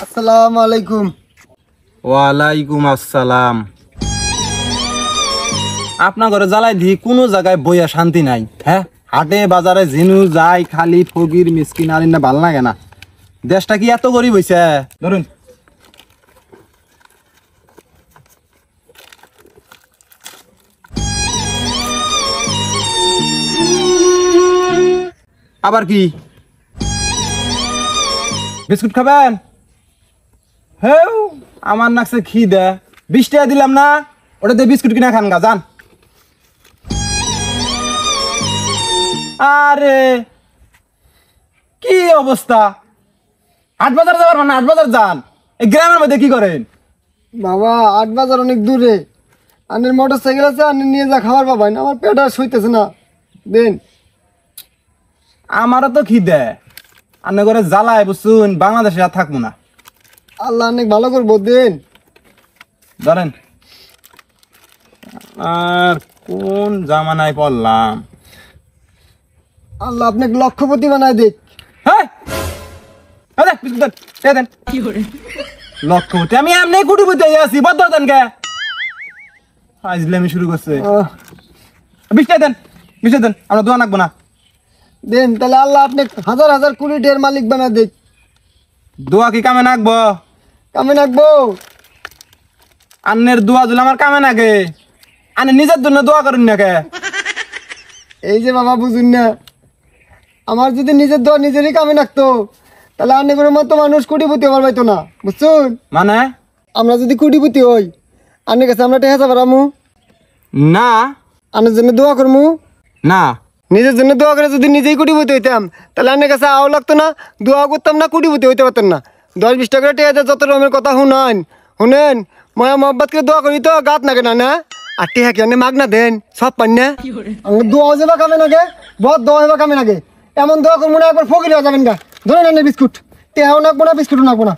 আসসালামু আলাইকুম। ওয়ালাইকুম আসসালাম। আপনার ঘরে জ্বালাই দি কোনো জায়গায় বইয়া শান্তি নাই। হ্যাঁ, হাটে বাজারে জিনু যাই খালি ফকির মিসকিন আর না ভাল লাগে না। দেশটা কি এত গরিব হইছে? ধরুন আবার কি বিস্কুট খাবেন? হেউ আমার নাকছে খিদে, 20 টাকা দিলাম না, ওটাতে বিস্কুট কিনা খান গা, যান। আরে কি অবস্থা, হাট বাজার যাবার মানে হাট বাজার যান, এই গ্রামের মধ্যে কি করেন? বাবা আট বাজার অনেক দূরে, আনের মোটর সাইকেল আছে, আনের নিয়ে যা খাবার পাবেন, আমার পেট আর সইতেছে না, দেন। আমারও তো খিদে, আনে করে জ্বালায় বুঝছুন, বাংলাদেশে আর থাকবো না। আল্লাহ অনেক ভালো করবো, দেন। ধরেন, আর কোন জামানায় পড়লাম। আল্লাহ আপনাকে লক্ষপতি বানায় দেখ। হ্যাঁ বিস্কুট দেন, এ দেন। লক্ষপতি আমি এমনি কুটিপতি আছি, বদ্ধ দেন কে আজলামি শুরু করছে। 20 টাকা দেন, 20 টাকা দেন, আমরা দোয়া নাকবো না। দেন তাহলে আল্লাহ আপনি হাজার হাজার কোটি টাকার মালিক বানায় দেখ। দোয়া কি কামে নাকবো? কামে রাখবো। আন্নের দোয়া দিলে আমার কামে নাগে, আনে নিজের জন্য দোয়া করেন না কে? এই যে বাবা বুঝুন না, আমার যদি নিজের দোয়া নিজেরই কামে রাখতো, তাহলে অনেক মতো মানুষ কোটিপতি হবার পাইতো না, বুঝছুন? মানে আমরা যদি কোটিপতি হই, আনের কাছে আমরা টেহা যাবার আমু, না আনের জন্য দোয়া করমু। না, নিজের জন্য দোয়া করে যদি নিজেই কোটিপতি হইতাম, তাহলে আনের কাছে আও লাগতো না, দোয়া করতাম না, কোটিপতি হইতে পারতাম না। 10-20 টাকা টেহা যত রকমের কথা শুনেন ময়া মহব্বত করে দোয়া করি তো গাত নাগে না না, আর টেহা কি আনে মাগ না দেন সব পান না। আমার দোয়া যাবা কামে নাগে, বহুত দোয়া হইবা কামে নাগে, এমন দোয়া করবো না একবার ফকির হয়ে যাবেন গা। ধরেন আনে বিস্কুট, টেহাও নাকবো না, বিস্কুটও নাকবো না,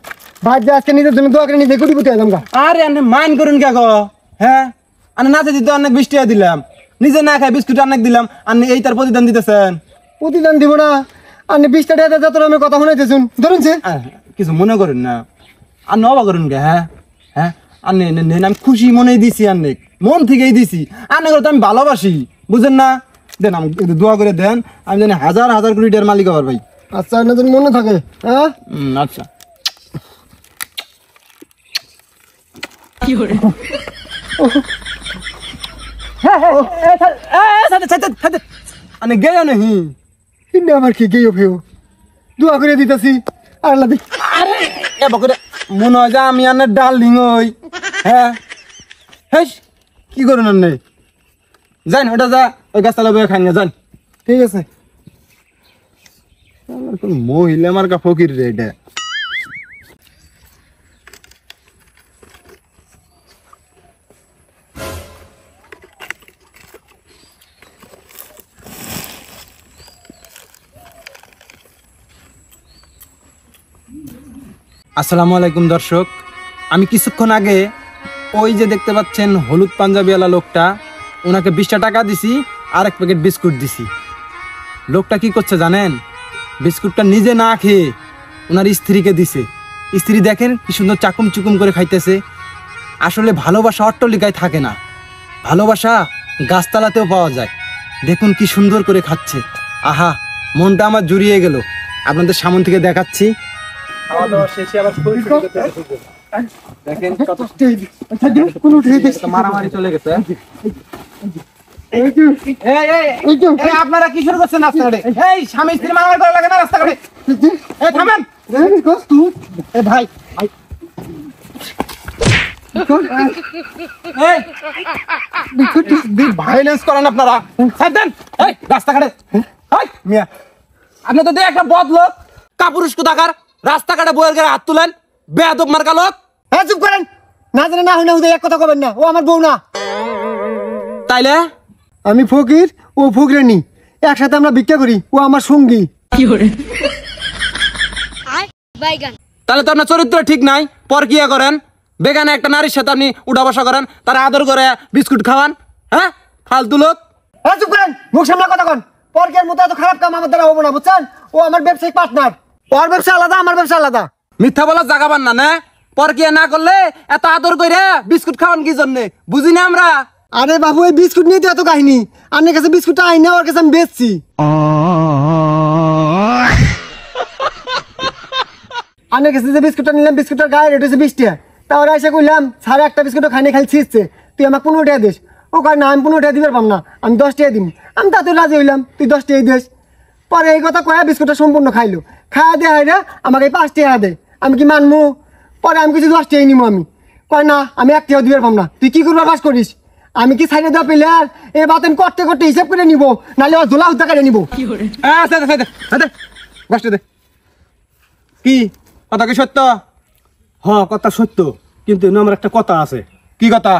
ভাই যে আজকে নিজের জন্য দোয়া করে নিজে কোটিপতি হয়ে যাবো গা। আরে আনে মাইন্ড করুন কে গো? হ্যাঁ, আনে নাচে দিতে অনেক 20 টাকা দিলাম, নিজে না খাই বিস্কুট অনেক দিলাম, আনে এই তার প্রতিদান দিতেছেন। প্রতিদান দিব না, আনে 20 টাকা যত রকমের কথা শুনাইতেছুন, ধরুন সে কিছু মনে করেন না, আর নবা করুন কে? হ্যাঁ হ্যাঁ, আনে আমি খুশি মনেই দিছি, অনেক মন থেকেই দিছি, আনে করে তো আমি ভালোবাসি, বুঝেন না? দেন আমি দোয়া করে দেন, আমি জানি হাজার হাজার কোটি টাকার মালিক হবার ভাই। আচ্ছা আপনাদের মনে থাকে। হ্যাঁ আচ্ছা আনে গেও নাহি কিন্তু আমার কি গেও ফেও দোয়া করে দিতেছি, আর আল্লাহ দেখ। আরে এ বকরে মনে হয় যে আমি আনে ডার্লিং হই। হ্যাঁ হেস কি করুন আনে, যান ওটা যা ওই গাছতলা বয়ে খাই না, যান। ঠিক আছে। কোন মহিলা আমার কা ফকির রে এটা। আসসালামু আলাইকুম দর্শক, আমি কিছুক্ষণ আগে ওই যে দেখতে পাচ্ছেন হলুদ পাঞ্জাবিওয়ালা লোকটা, ওনাকে 20 টাকা দিছি আর 1 প্যাকেট বিস্কুট দিছি। লোকটা কি করছে জানেন? বিস্কুটটা নিজে না খেয়ে ওনার স্ত্রীকে দিছে। স্ত্রী দেখেন কি সুন্দর চাকুম চুকুম করে খাইতেছে। আসলে ভালোবাসা অট্টালিকায় থাকে না, ভালোবাসা গাছতলাতেও পাওয়া যায়। দেখুন কি সুন্দর করে খাচ্ছে, আহা মনটা আমার জুড়িয়ে গেল। আপনাদের সামনে থেকে দেখাচ্ছি। খাওয়া দাওয়া শেষে আবার দেখেন মারামারি চলে গেছে। আপনারা কি শুরু করছেন রাস্তাঘাটে? এই স্বামী স্ত্রী মারামারি করা লাগে না রাস্তাঘাটে? থামেন ভাই, ভাইলেন্স করেন আপনারা, রাস্তাঘাটে। আপনি তো একটা বদ লোক, কাপুরুষ কোথাকার, রাস্তাঘাটে বইয়ের গায়ে হাত তুলেন, বেয়াদব মার্কা লোক। হ্যাঁ চুপ করেন, না জানে না হয় না, এক কথা কবেন না, ও আমার বউ না। তাইলে আমি ফকির, ও ফকিরানি, একসাথে আমরা ভিক্ষা করি, ও আমার সঙ্গী। তাহলে তো আপনার চরিত্র ঠিক নাই, পরকিয়া করেন, বেগানে একটা নারীর সাথে আপনি উঠা বসা করেন, তার আদর করে বিস্কুট খাওয়ান। হ্যাঁ ফালতু লোক। হ্যাঁ চুপ করেন, মুখ সামনে কথা কন। পরকের মতো এত খারাপ কাম আমার দ্বারা হবো না, বুঝছেন? ও আমার ব্যবসায়িক পার্টনার, ওর ব্যবসা আলাদা, আমার ব্যবসা আলাদা। মিথ্যা বলা জাগাবার না পরকিয়া না করলে এত আদর কইরা বিস্কুট খাওয়ান কি জন্য বুঝি না আমরা। আরে বাবু এই বিস্কুট নিয়ে তো এত কাহিনী, আপনার কাছে বিস্কুটটা আইনা ওর কাছে আমি বেচছি। আপনার কাছে যে বিস্কুটটা নিলাম বিস্কুটের গায়ে রেট হচ্ছে 20 টাকা। তাহলে এসে কইলাম সাড়ে একটা বিস্কুটও খাইনি, খালি ছিঁড়ছে, তুই আমাকে 15 টাকা দিস। ও কয় না আমি 15 টাকা দিতে পারলাম না, আমি 10 টাকা দিন। আমি তাতে রাজি হইলাম, তুই 10 টাকা দিস। পরে এই কথা কয়া বিস্কুটটা সম্পূর্ণ খাইলো, খাওয়া দেওয়া হয় না আমাকে 5 টাকা দেয়, আমি কি মানবো? পরে আমি কিছু 10 টাকা নিবো, আমি কয় না আমি 1 টাকা দিতে পারলাম না, তুই কি করবার বাস করিস? আমি কি সাইডে দেওয়া পেলে আর এ বাতেন করতে করতে হিসাব করে নিবো, নাহলে ওর ধুলা হুদ্দা কেটে নিবো। কি কথা কি সত্য? কথা সত্য, কিন্তু এনে আমার একটা কথা আছে। কি কথা?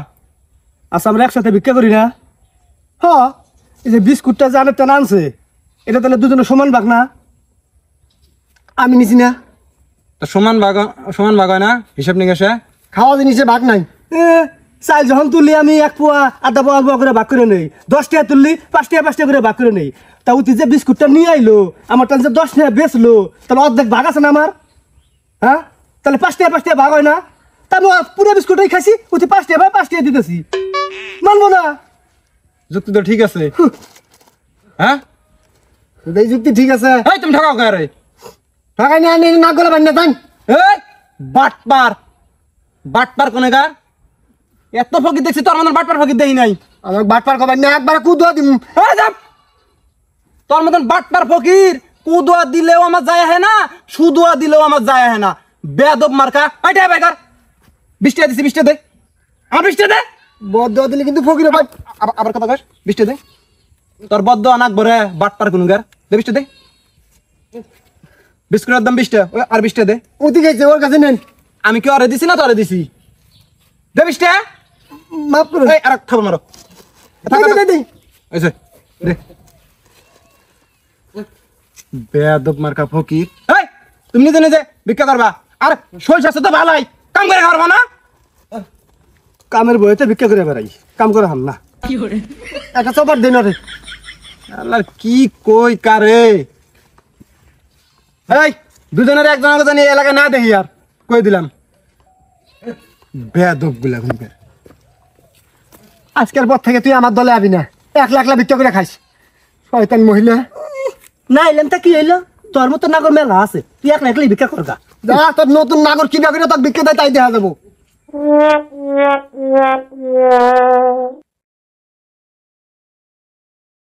আচ্ছা আমরা একসাথে ভিক্ষা করি না? এই যে বিস্কুটটা যে আনের টানা আনছে, এটা তাহলে দুজনে সমান ভাগ না? আমি নিছি না, তো সমান ভাগ হয় না হিসাব নিকাশে? খাওয়া জিনিসে ভাগ নাই। চাল যখন তুললি আমি 1 পোয়া আধা পোয়া অল্প করে ভাগ করে নেই, 10 টাকা তুললি 5 টাকা 5 টাকা করে ভাগ করে নেই। তা উতি যে বিস্কুটটা নিয়ে আইলো, আমার টান যে 10 টাকা বেচলো, তাহলে অর্ধেক ভাগ আছে না আমার? হ্যাঁ, তাহলে 5 টাকা 5 টাকা ভাগ হয় না? তা আমি পুরো বিস্কুটটাই খাইছি, উতি 5 টাকা 5 টাকা দিতেছি, মানবো না? যুক্তি তো ঠিক আছে। হ্যাঁ এই যুক্তি ঠিক আছে। এই তুমি ঠকাও কে রে? টাকা নিয়ে আনি না গলে বান্না যান। এই বাটপার কোনে গা? এত ফকির দেখছি, তোর মতন বাটপার ফকির দেখি নাই। আমার বাটপার কবার না একবার কুদুয়া দিম। তোর মতন বাটপার ফকির কুদুয়া দিলেও আমার যায় হয় না, সুদুয়া দিলেও আমার যায় হয় না। বেয়াদব মার্কা। এইটা বেকার 20 টাকা দিছি, 20 টাকা দে। আমার 20 টাকা দে। বদ্ধ দিলে কিন্তু ফকির ভাই। আবার কথা কস, 20 টাকা দে। তোর বদ্ধ অনাক ভরে বাটপার কোন গার, দে 20 টাকা দে। বিস্কুটের দাম 20 টাকা, ওই আর 20 টাকা দে। উতি গেছে ওর কাছে নেন। আমি কি অরে দিছি না তোরে দিছি? দে 20 টাকা। মাফ করুন। এই আর খাবো মারো। দে। এই যে দে। বেয়াদব মার্কা ফকির। এই তুমি নিজে নিজে ভিক্ষা করবা, আর শরীর স্বাস্থ্য তো ভালোই, কাম করে খাওয়াবা না? কামের বইতে ভিক্ষা করে বেড়াই, কাম করে হাম না। একটা চপার দেন রে। আল্লাহর কি কই কারে? এই দুজনের একজনের জানি এই এলাকায় না দেখি, আর কই দিলাম বেয়াদব গুলা ঘুরবে। আজকের পর থেকে তুই আমার দলে আবি না, 1 লাখ ভিক্ষা করে খাইস শয়তান মহিলা। না এলাম তা কি হইলো? তোর মতো নাগর মেলা আছে, তুই একলা একলাই ভিক্ষা করগা। যা তোর নতুন নাগর কি না করে তোর ভিক্ষা দেয় তাই দেখা যাবো।